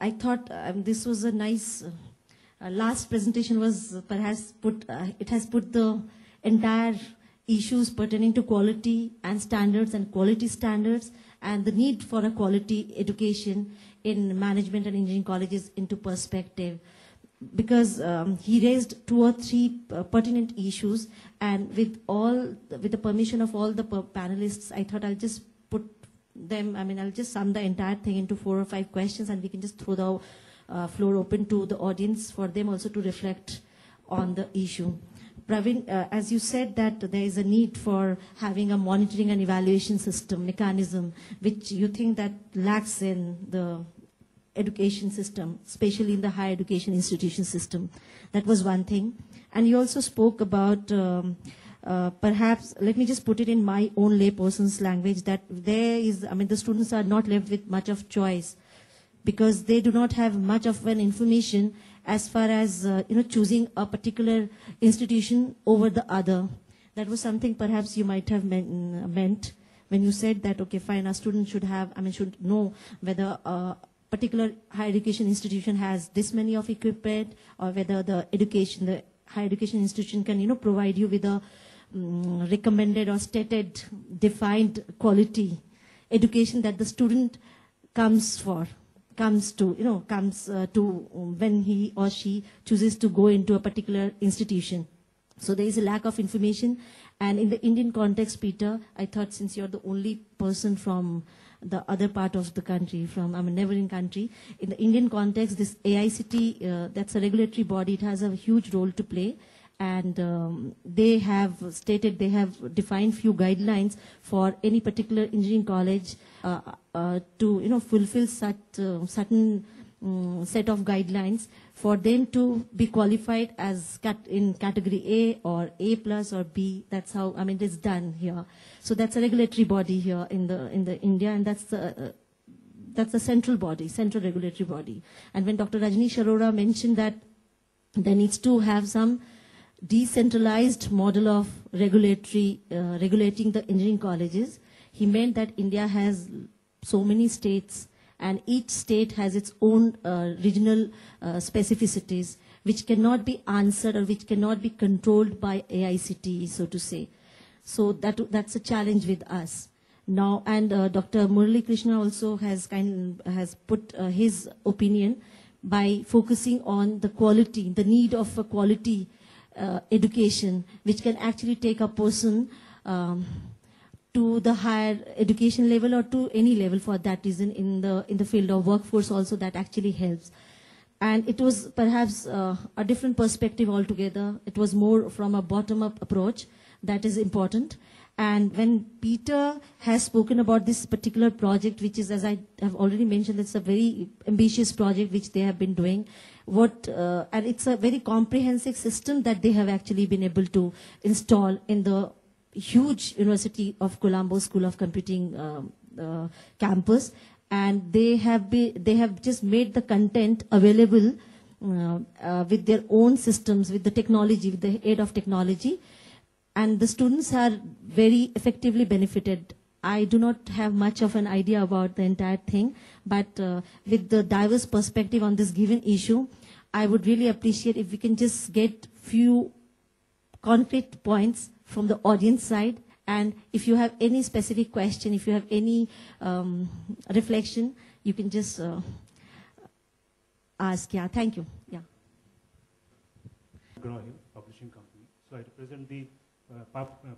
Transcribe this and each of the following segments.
I thought this was a nice, last presentation was perhaps it has put the entire issues pertaining to quality and quality standards and the need for a quality education in management and engineering colleges into perspective. Because he raised 2 or 3 pertinent issues, and with the permission of all the panelists, I thought I'll just put them, I'll just sum the entire thing into 4 or 5 questions, and we can just throw the floor open to the audience for them also to reflect on the issue. Praveen, as you said that there is a need for having a monitoring and evaluation system, mechanism, which you think that lacks in the education system, especially in the higher education institution system. That was one thing. And you also spoke about, perhaps, let me just put it in my own layperson's language, that there is, the students are not left with much of choice because they do not have much of an information as far as, choosing a particular institution over the other. That was something perhaps you might have meant when you said that, okay, fine, a student should have, should know whether particular higher education institution has this many of equipment, or whether the higher education institution can, provide you with a recommended or stated, defined quality education that the student comes to when he or she chooses to go into a particular institution. So there is a lack of information. And in the Indian context, Peter, I thought since you're the only person from the other part of the country, from a neighboring country, in the Indian context, this AICT, that's a regulatory body, it has a huge role to play. And they have defined few guidelines for any particular engineering college to fulfill such certain set of guidelines for them to be qualified as in category A or A plus or B. That's how it is done here. So that's a regulatory body here in the India, and that's the central regulatory body. And when Dr. Rajneesh Arora mentioned that there needs to have some decentralized model of regulating the engineering colleges, he meant that India has so many states, and each state has its own regional specificities, which cannot be answered or which cannot be controlled by AICTE, so to say. So that's a challenge with us now. And Dr. Murali Krishna also has put his opinion by focusing on the quality, the need of a quality education, which can actually take a person to the higher education level or to any level for that reason in the field of workforce also. That actually helps. And it was perhaps a different perspective altogether. It was more from a bottom-up approach that is important. And when Peter has spoken about this particular project, which is, as I have already mentioned, it's a very ambitious project which they have been doing. And it's a very comprehensive system that they have actually been able to install in the huge University of Colombo School of Computing campus. And they have just made the content available with their own systems, with the technology, with the aid of technology. And the students are very effectively benefited. I do not have much of an idea about the entire thing, but with the diverse perspective on this given issue, I would really appreciate if we can just get few concrete points from the audience side. And if you have any specific question, if you have any reflection, you can just ask. Yeah, thank you. Yeah. Publishing company. So I represent the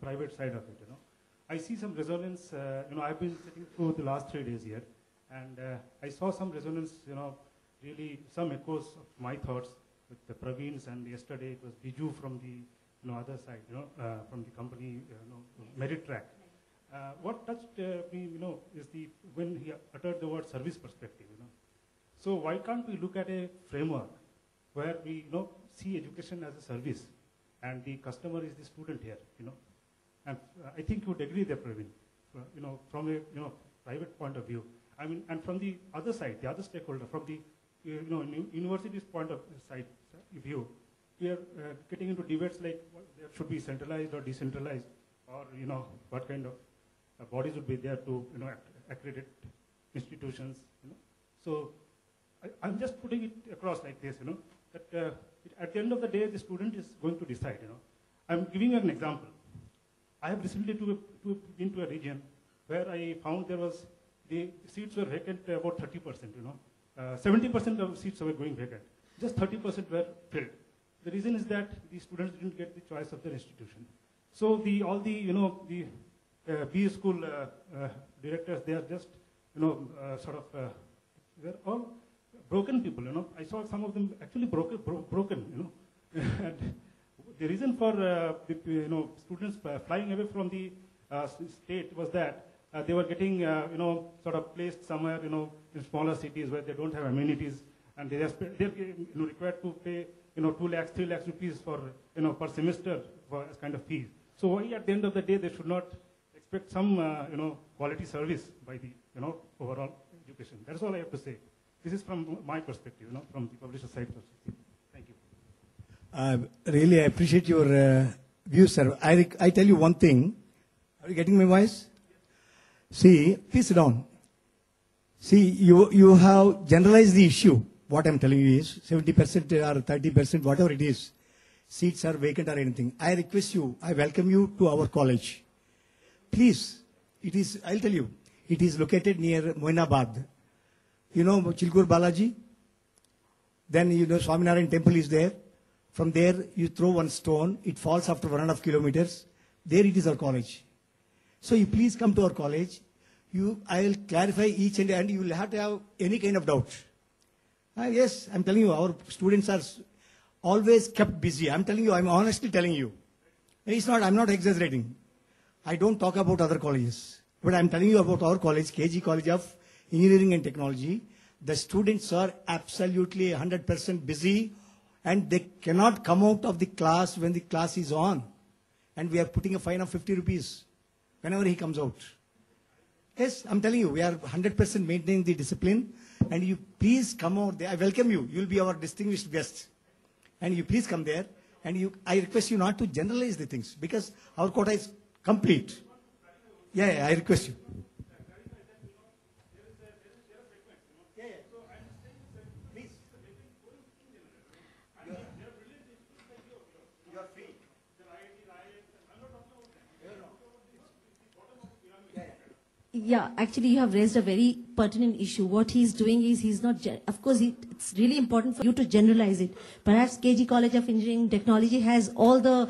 private side of it. I see some resonance. I've been sitting through the last 3 days here, and I saw some resonance. Really some echoes of my thoughts with the Praveen's, and yesterday it was Biju from the other side, from the company, Merit Track. What touched me, is when he uttered the word service perspective. So why can't we look at a framework where we, see education as a service, and the customer is the student here, And I think you would agree there, Praveen, from a private point of view. And from the other side, the other stakeholder, from the university's point of view, we are getting into debates like there should be centralized or decentralized, or what kind of bodies would be there to accredit institutions. So I'm just putting it across like this, that at the end of the day, the student is going to decide, I'm giving you an example. I have recently been to a region where I found the seats were vacant about 30%, 70% of seats were going vacant. Just 30% were filled. The reason is that the students didn't get the choice of their institution. So all the B school directors, they are just, they're all broken people, I saw some of them actually broken, and the reason for students flying away from the state was that they were getting, sort of placed somewhere, in smaller cities where they don't have amenities, and they're required to pay, 2 lakhs, 3 lakhs rupees for, per semester for as kind of fees. So why at the end of the day they should not expect some, quality service by the, overall education? That's all I have to say. This is from my perspective, from the publisher side perspective. Thank you. Really, I appreciate your views, sir. I tell you one thing. Are you getting my voice? See, please sit down. See, you have generalized the issue. What I'm telling you is 70% or 30%, whatever it is, seats are vacant or anything. I request you, I welcome you to our college. Please, I'll tell you, it is located near Moinabad. You know Chilkur Balaji? Then Swaminarayan temple is there. From there, you throw one stone, it falls after 1.5 kilometers. There it is our college. So you please come to our college. I will clarify each and you will have to have any kind of doubt. Yes, I'm telling you, our students are always kept busy. I'm telling you, I'm honestly telling you. I'm not exaggerating. I don't talk about other colleges. But I'm telling you about our college, KG College of Engineering and Technology. The students are absolutely 100% busy and they cannot come out of the class when the class is on. And we are putting a fine of 50 rupees whenever he comes out. Yes, I'm telling you, we are 100% maintaining the discipline. And you please come out there. I welcome you. You'll be our distinguished guest. And you please come there. And I request you not to generalize the things because our quota is complete. Yeah, I request you. Yeah, actually you have raised a very pertinent issue. What he's doing is he's not, of course it's really important for you to generalize it. Perhaps KG College of Engineering Technology has all the,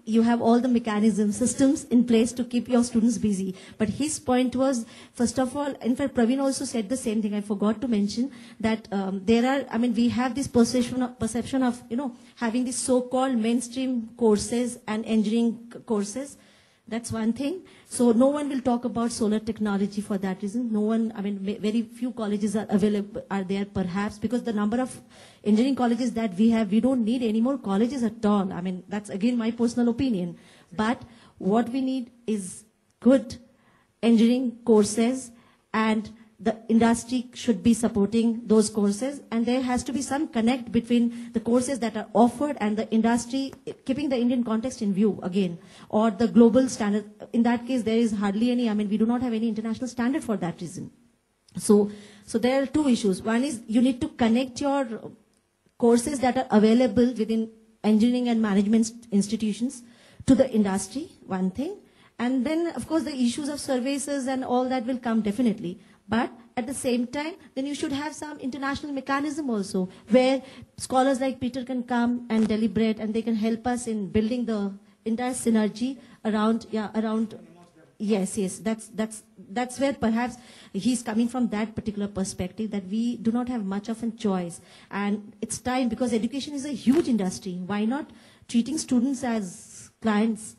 you have all the mechanisms, systems in place to keep your students busy. But his point was, first of all, in fact Praveen also said the same thing, I forgot to mention, that we have this perception of, having these so-called mainstream courses and engineering courses. That's one thing. So no one will talk about solar technology for that reason. No one, very few colleges are there perhaps, because the number of engineering colleges that we have, we don't need any more colleges at all. That's again my personal opinion. But what we need is good engineering courses, and the industry should be supporting those courses, and there has to be some connect between the courses that are offered and the industry, keeping the Indian context in view again, or the global standard. In that case, there is hardly any, we do not have any international standard for that reason. So there are two issues. One is you need to connect your courses that are available within engineering and management institutions to the industry, one thing. And then, of course, the issues of services and all that will come definitely. But at the same time, then you should have some international mechanism also, where scholars like Peter can come and deliberate, and they can help us in building the entire synergy around. Yes. That's where perhaps he's coming from, that particular perspective, that we do not have much of a choice. And it's time, because education is a huge industry. Why not treating students as clients?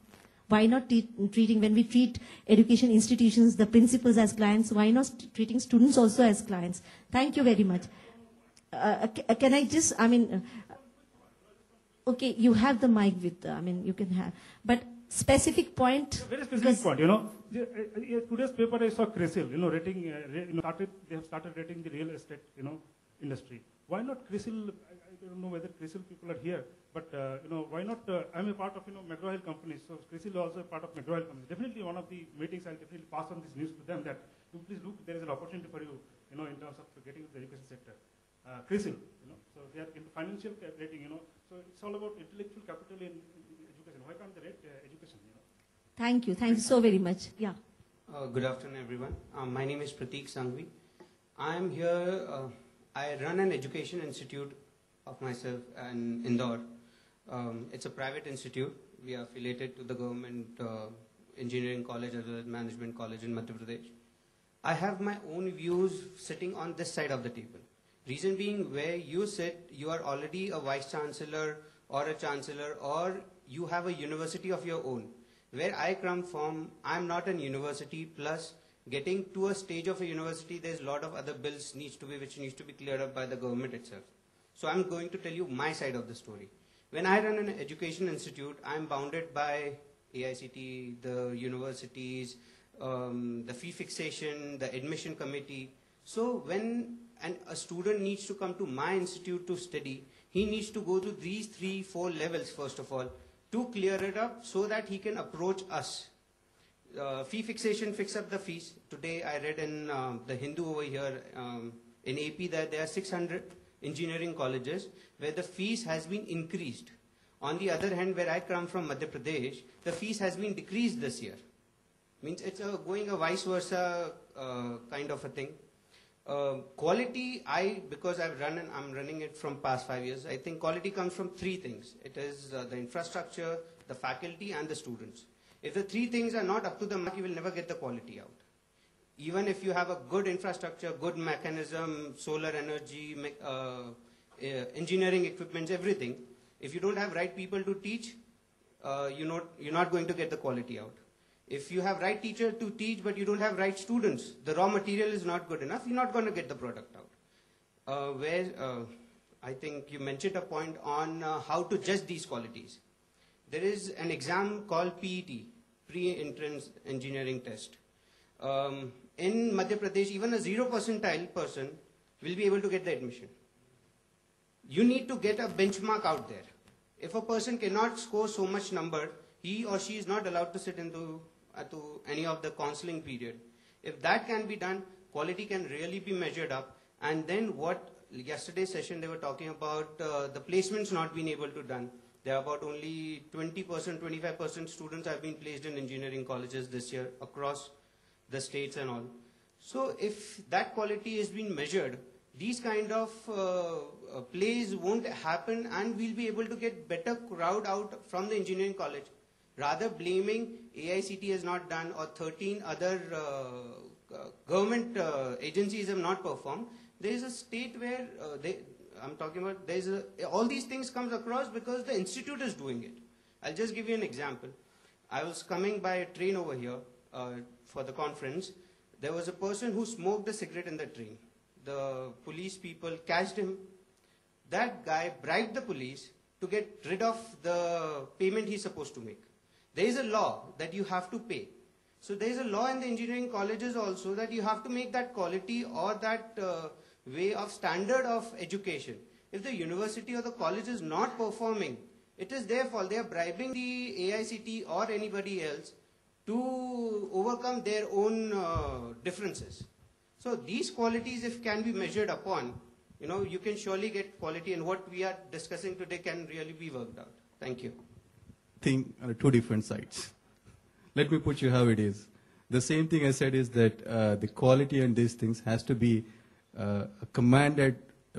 Why not treating, when we treat education institutions, the principals as clients, why not treating students also as clients? Thank you very much. Can I just, okay, you have the mic with, you can have, but specific point. Very specific point, today's paper I saw CRISIL, rating, they have started rating the real estate, industry. Why not CRISIL? I don't know whether CRISIL people are here, but why not? I'm a part of McGraw Hill companies, so CRISIL is also a part of McGraw Hill companies. Definitely, one of the meetings I'll definitely pass on this news to them, that you please look, there is an opportunity for you in terms of getting the education sector. CRISIL, so they are in financial rating, so it's all about intellectual capital in education. Why can't they rate education, Thank you so very much. Yeah. Good afternoon, everyone. My name is Prateek Sanghvi. I am here, I run an education institute of myself in Indore. It's a private institute. We are affiliated to the government engineering college as well as management college in Madhya Pradesh. I have my own views sitting on this side of the table. Reason being, where you sit, you are already a vice chancellor or a chancellor, or you have a university of your own. Where I come from, I'm not an university, plus getting to a stage of a university, there's a lot of other bills which needs to be cleared up by the government itself. So I'm going to tell you my side of the story. When I run an education institute, I'm bounded by AICT, the universities, the fee fixation, the admission committee. So when a student needs to come to my institute to study, he needs to go to these 3-4 levels first of all to clear it up so that he can approach us. Fee fixation, fix up the fees. Today I read in the Hindu over here in AP that there are 600 engineering colleges where the fees has been increased. On the other hand, where I come from, Madhya Pradesh, the fees has been decreased this year. Means it's going a vice versa kind of a thing. Quality, because I'm running it from past 5 years, I think quality comes from 3 things. It is the infrastructure, the faculty and the students. If the 3 things are not up to the mark, you will never get the quality out. Even if you have a good infrastructure, good mechanism, solar energy, engineering equipments, everything, if you don't have right people to teach, you're not going to get the quality out. If you have right teacher to teach, but you don't have right students, the raw material is not good enough, you're not going to get the product out. I think you mentioned a point on how to judge these qualities. There is an exam called PET, Pre-Entrance Engineering Test. In Madhya Pradesh, even a 0 percentile person will be able to get the admission. You need to get a benchmark out there. If a person cannot score so much number, he or she is not allowed to sit into any of the counseling period. If that can be done, quality can really be measured up. And then what yesterday's session they were talking about, the placements not being able to done. There are about only 20%, 25% students have been placed in engineering colleges this year across the states and all. So if that quality is being measured, these kind of plays won't happen and we'll be able to get better crowd out from the engineering college. Rather blaming AICT has not done or 13 other government agencies have not performed. There is a state where I'm talking about, all these things comes across because the institute is doing it. I'll just give you an example. I was coming by a train over here for the conference. There was a person who smoked a cigarette in the train. The police people catched him. That guy bribed the police to get rid of the payment he's supposed to make. There is a law that you have to pay. So there is a law in the engineering colleges also that you have to make that quality or that way of standard of education. If the university or the college is not performing, it is their fault. They are bribing the AICT or anybody else to overcome their own differences. So these qualities, if can be measured upon, you can surely get quality, and what we are discussing today can really be worked out. Thank you. Thing on 2 different sides. Let me put you how it is. The same thing I said is that the quality and these things has to be commanded